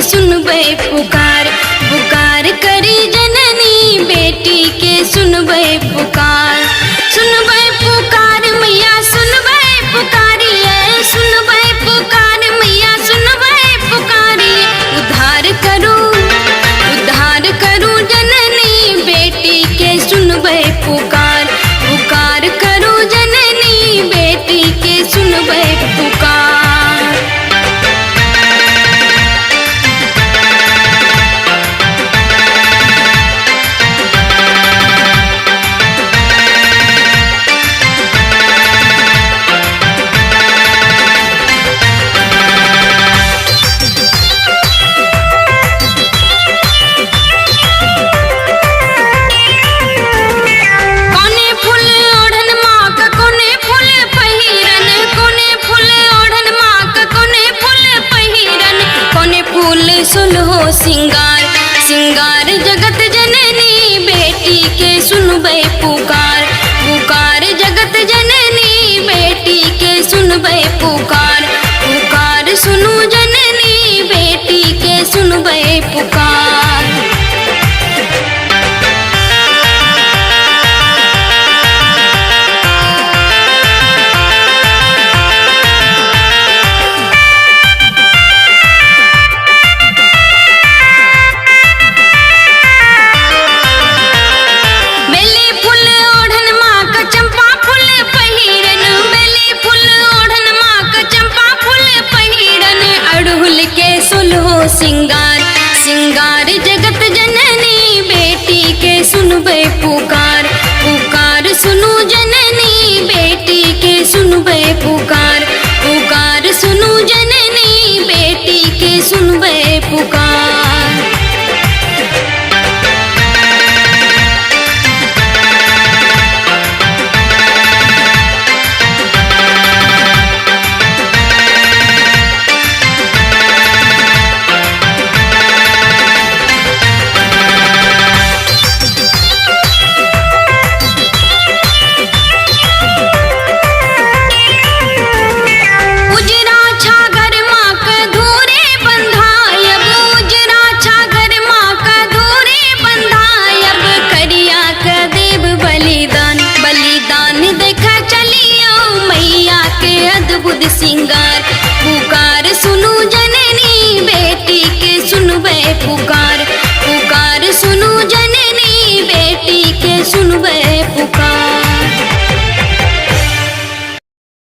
सुनबे पुकार, पुकार करी जननी बेटी के सुनबे पुकार, सुनबे पुकार मैया सुनबे पुकारिए, सुनबे पुकार मैया सुनबे पुकारिए। उद्धार करो जननी बेटी के सुनबे पुकार, पुकार करो जननी बेटी के सुनबे पुकार। सुनो सिंगार, सिंगार जगत जननी बेटी के सुनबे पुकार, पुकार जगत जननी बेटी के सुनबे पुकार, पुकार सुनो जननी बेटी के सुनबे पुकार। सिंगार, सिंगार जगत जननी बेटी के सुनबे पुकार, पुकार सुनो जननी बेटी के सुनबे पुकार, पुकार सुनो जननी बेटी के सुनबे पुकार। सिंगार पुकार सुनो